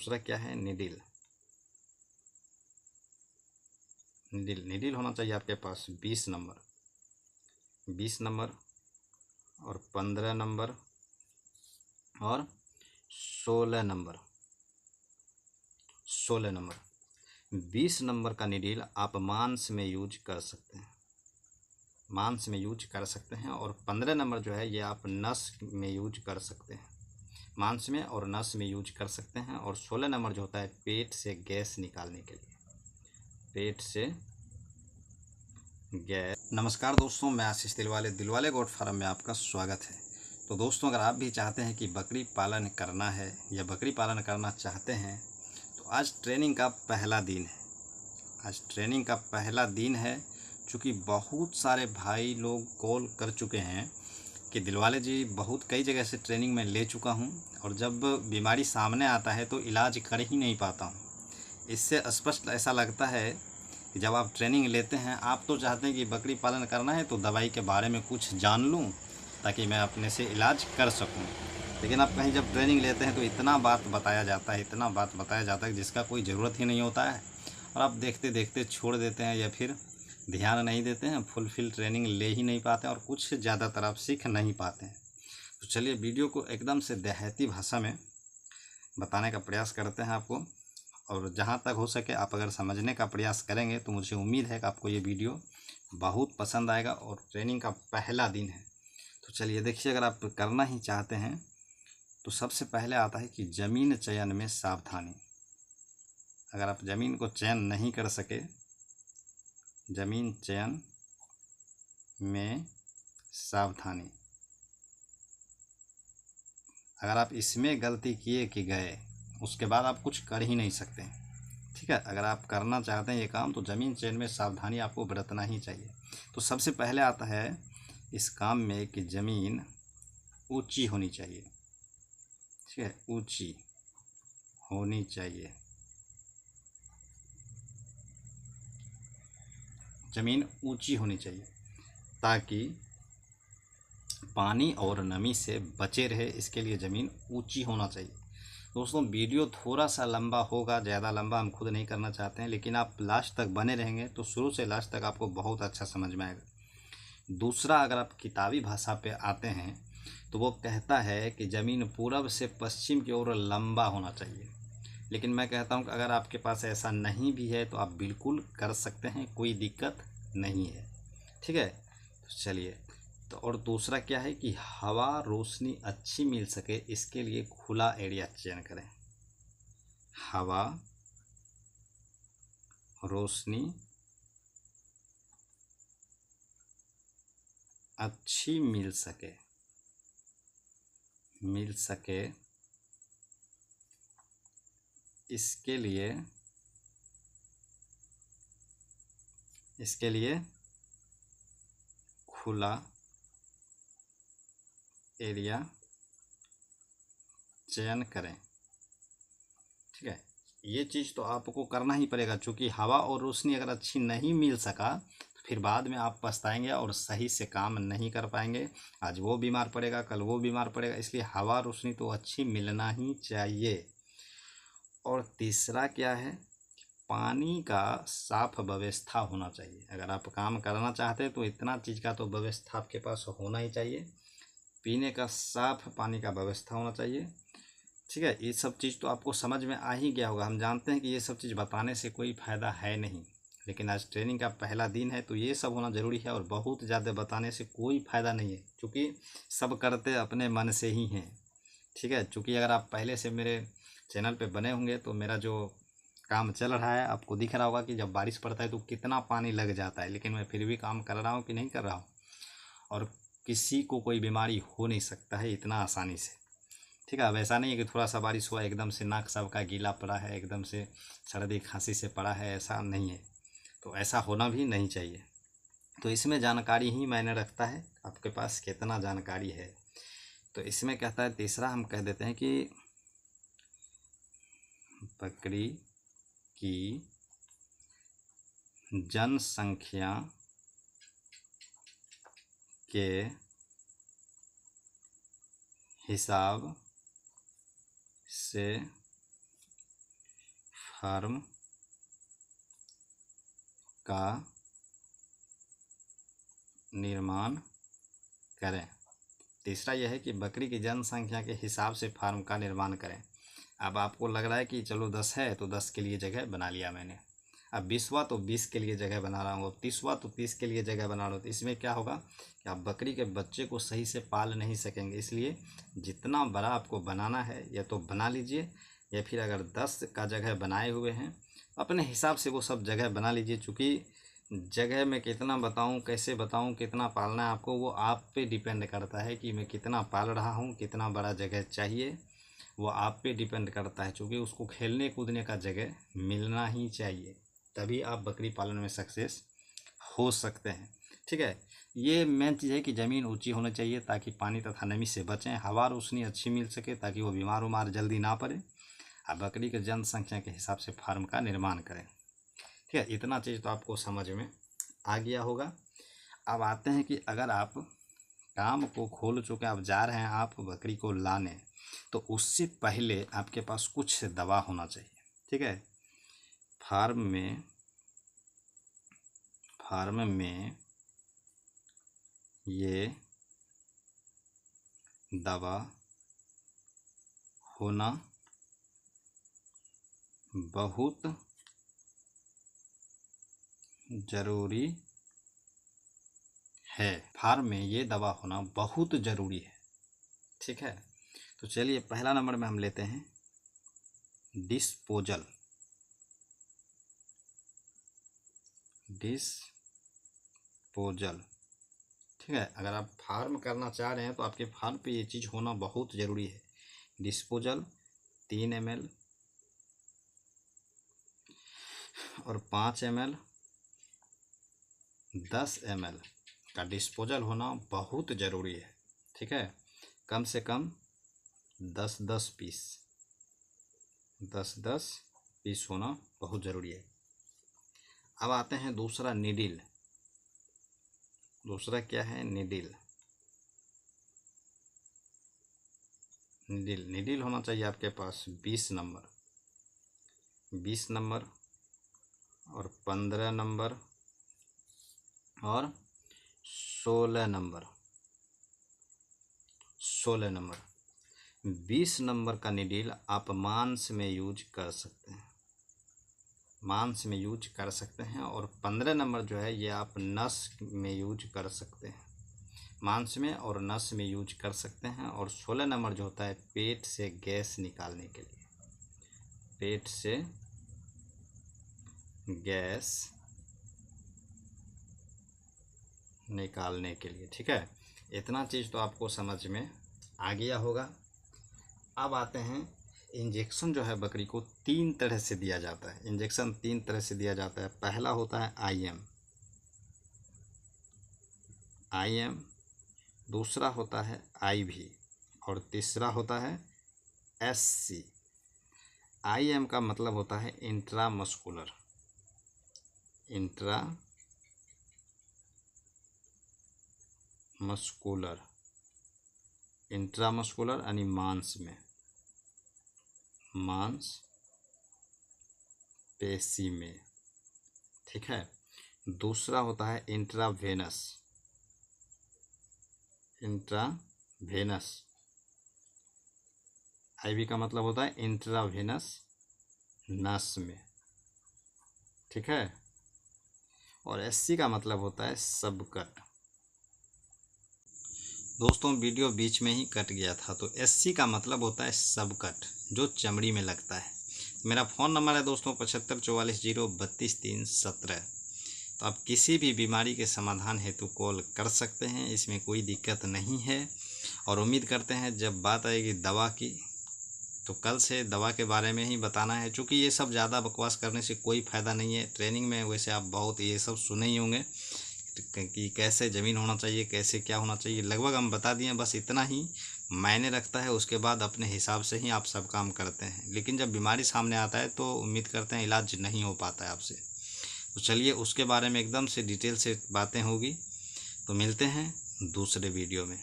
दूसरा क्या है, निडिल। निडिल निडिल होना चाहिए आपके पास 20 नंबर, 20 नंबर और 15 नंबर और 16 नंबर, 16 नंबर। 20 नंबर का निडिल आप मांस में यूज कर सकते हैं, मांस में यूज कर सकते हैं। और 15 नंबर जो है ये आप नस में यूज कर सकते हैं, मांस में और नस में यूज कर सकते हैं। और 16 नंबर जो होता है पेट से गैस निकालने के लिए, पेट से गैस। नमस्कार दोस्तों, मैं आशीष दिलवाले गोट फार्म में आपका स्वागत है। तो दोस्तों, अगर आप भी चाहते हैं कि बकरी पालन करना है या बकरी पालन करना चाहते हैं तो आज ट्रेनिंग का पहला दिन है। आज ट्रेनिंग का पहला दिन है। चूँकि बहुत सारे भाई लोग कॉल कर चुके हैं कि दिलवाले जी बहुत कई जगह से ट्रेनिंग में ले चुका हूं और जब बीमारी सामने आता है तो इलाज कर ही नहीं पाता हूं। इससे स्पष्ट ऐसा लगता है कि जब आप ट्रेनिंग लेते हैं आप तो चाहते हैं कि बकरी पालन करना है तो दवाई के बारे में कुछ जान लूं ताकि मैं अपने से इलाज कर सकूं। लेकिन आप कहीं जब ट्रेनिंग लेते हैं तो इतना बात बताया जाता है, इतना बात बताया जाता है जिसका कोई ज़रूरत ही नहीं होता है और आप देखते देखते छोड़ देते हैं या फिर ध्यान नहीं देते हैं, फुलफिल ट्रेनिंग ले ही नहीं पाते हैं और कुछ ज़्यादातर आप सीख नहीं पाते हैं। तो चलिए वीडियो को एकदम से देहाती भाषा में बताने का प्रयास करते हैं आपको, और जहाँ तक हो सके आप अगर समझने का प्रयास करेंगे तो मुझे उम्मीद है कि आपको ये वीडियो बहुत पसंद आएगा। और ट्रेनिंग का पहला दिन है तो चलिए देखिए, अगर आप करना ही चाहते हैं तो सबसे पहले आता है कि ज़मीन चयन में सावधानी। अगर आप ज़मीन को चयन नहीं कर सके, ज़मीन चयन में सावधानी, अगर आप इसमें गलती किए कि गए उसके बाद आप कुछ कर ही नहीं सकते। ठीक है, अगर आप करना चाहते हैं ये काम तो ज़मीन चयन में सावधानी आपको बरतना ही चाहिए। तो सबसे पहले आता है इस काम में कि ज़मीन ऊंची होनी चाहिए। ठीक है, ऊंची होनी चाहिए, ज़मीन ऊंची होनी चाहिए ताकि पानी और नमी से बचे रहे। इसके लिए ज़मीन ऊंची होना चाहिए। दोस्तों, वीडियो थोड़ा सा लंबा होगा, ज़्यादा लंबा हम खुद नहीं करना चाहते हैं, लेकिन आप लास्ट तक बने रहेंगे तो शुरू से लास्ट तक आपको बहुत अच्छा समझ में आएगा। दूसरा, अगर आप किताबी भाषा पे आते हैं तो वो कहता है कि ज़मीन पूरब से पश्चिम की ओर लंबा होना चाहिए। लेकिन मैं कहता हूँ कि अगर आपके पास ऐसा नहीं भी है तो आप बिल्कुल कर सकते हैं, कोई दिक्कत नहीं है। ठीक है, तो चलिए। तो और दूसरा क्या है कि हवा रोशनी अच्छी मिल सके, इसके लिए खुला एरिया चयन करें। हवा रोशनी अच्छी मिल सके इसके लिए खुला एरिया चयन करें। ठीक है, ये चीज़ तो आपको करना ही पड़ेगा, क्योंकि हवा और रोशनी अगर अच्छी नहीं मिल सका तो फिर बाद में आप पछताएंगे और सही से काम नहीं कर पाएंगे। आज वो बीमार पड़ेगा, कल वो बीमार पड़ेगा, इसलिए हवा रोशनी तो अच्छी मिलना ही चाहिए। और तीसरा क्या है, पानी का साफ व्यवस्था होना चाहिए। अगर आप काम करना चाहते हैं तो इतना चीज़ का तो व्यवस्था आपके पास होना ही चाहिए। पीने का साफ पानी का व्यवस्था होना चाहिए। ठीक है, ये सब चीज़ तो आपको समझ में आ ही गया होगा। हम जानते हैं कि ये सब चीज़ बताने से कोई फ़ायदा है नहीं, लेकिन आज ट्रेनिंग का पहला दिन है तो ये सब होना ज़रूरी है। और बहुत ज़्यादा बताने से कोई फ़ायदा नहीं है, क्योंकि सब करते अपने मन से ही हैं। ठीक है, क्योंकि अगर आप पहले से मेरे चैनल पे बने होंगे तो मेरा जो काम चल रहा है आपको दिख रहा होगा कि जब बारिश पड़ता है तो कितना पानी लग जाता है, लेकिन मैं फिर भी काम कर रहा हूँ कि नहीं कर रहा हूँ। और किसी को कोई बीमारी हो नहीं सकता है इतना आसानी से। ठीक है, अब ऐसा नहीं है कि थोड़ा सा बारिश हुआ एकदम से नाक सबका गीला पड़ा है, एकदम से सर्दी खांसी से पड़ा है, ऐसा नहीं है। तो ऐसा होना भी नहीं चाहिए। तो इसमें जानकारी ही मायने रखता है आपके पास कितना जानकारी है। तो इसमें कहता है तीसरा, हम कह देते हैं कि बकरी की जनसंख्या के हिसाब से फार्म का निर्माण करें। तीसरा यह है कि बकरी की जनसंख्या के हिसाब से फार्म का निर्माण करें। अब आपको लग रहा है कि चलो 10 है तो 10 के लिए जगह बना लिया मैंने, अब 20 हुआ तो 20 के लिए जगह बना रहा हूँ, अब 30 हुआ तो 30 के लिए जगह बना रहा हूँ। तो इसमें क्या होगा कि आप बकरी के बच्चे को सही से पाल नहीं सकेंगे। इसलिए जितना बड़ा आपको बनाना है या तो बना लीजिए, या फिर अगर 10 का जगह बनाए हुए हैं अपने हिसाब से वो सब जगह बना लीजिए। चूँकि जगह में कितना बताऊं, कैसे बताऊं, कितना पालना है आपको, वो आप पे डिपेंड करता है कि मैं कितना पाल रहा हूं, कितना बड़ा जगह चाहिए, वो आप पे डिपेंड करता है। क्योंकि उसको खेलने कूदने का जगह मिलना ही चाहिए, तभी आप बकरी पालन में सक्सेस हो सकते हैं। ठीक है, ये मेन चीज़ है कि ज़मीन ऊंची होनी चाहिए ताकि पानी तथा नमी से बचें, हवा रोशनी अच्छी मिल सके ताकि वो बीमार उमार जल्दी ना पड़े। आप बकरी के जनसंख्या के हिसाब से फार्म का निर्माण करें। ठीक है, इतना चीज़ तो आपको समझ में आ गया होगा। अब आते हैं कि अगर आप काम को खोल चुके, आप जा रहे हैं आप बकरी को लाने, तो उससे पहले आपके पास कुछ दवा होना चाहिए। ठीक है, फार्म में ये दवा होना बहुत ज़रूरी है। फार्म में ये दवा होना बहुत ज़रूरी है। ठीक है, तो चलिए पहला नंबर में हम लेते हैं डिस्पोजल। ठीक है, अगर आप फार्म करना चाह रहे हैं तो आपके फार्म पे ये चीज़ होना बहुत ज़रूरी है। डिस्पोजल 3 ml और 5 ml 10 ml का डिस्पोजल होना बहुत ज़रूरी है। ठीक है, कम से कम 10-10 पीस होना बहुत ज़रूरी है। अब आते हैं दूसरा नीडिल। दूसरा क्या है? नीडिल होना चाहिए आपके पास 20 नंबर और 15 नंबर और 16 नंबर। 20 नंबर का नीडिल आप मांस में यूज कर सकते हैं, और 15 नंबर जो है ये आप नस में यूज कर सकते हैं, मांस में और नस में यूज कर सकते हैं। और 16 नंबर जो होता है पेट से गैस निकालने के लिए, ठीक है, इतना चीज़ तो आपको समझ में आ गया होगा। अब आते हैं इंजेक्शन जो है बकरी को 3 तरह से दिया जाता है। इंजेक्शन 3 तरह से दिया जाता है। पहला होता है IM, दूसरा होता है IV और तीसरा होता है SC। IM का मतलब होता है इंट्रामस्कुलर यानी मांसपेशी में। ठीक है, दूसरा होता है इंट्रावेनस। IV का मतलब होता है इंट्रावेनस नस में। ठीक है, और SC का मतलब होता है सबकट। दोस्तों वीडियो बीच में ही कट गया था, तो SC का मतलब होता है सबकट, जो चमड़ी में लगता है। मेरा फ़ोन नंबर है दोस्तों 7544032317। तो आप किसी भी बीमारी के समाधान हेतु कॉल कर सकते हैं, इसमें कोई दिक्कत नहीं है। और उम्मीद करते हैं जब बात आएगी दवा की तो कल से दवा के बारे में ही बताना है, क्योंकि ये सब ज़्यादा बकवास करने से कोई फ़ायदा नहीं है। ट्रेनिंग में वैसे आप बहुत ये सब सुने ही होंगे कि कैसे ज़मीन होना चाहिए, कैसे क्या होना चाहिए, लगभग हम बता दिए। बस इतना ही मायने रखता है, उसके बाद अपने हिसाब से ही आप सब काम करते हैं। लेकिन जब बीमारी सामने आता है तो उम्मीद करते हैं इलाज नहीं हो पाता है आपसे। तो चलिए उसके बारे में एकदम से डिटेल से बातें होगी। तो मिलते हैं दूसरे वीडियो में।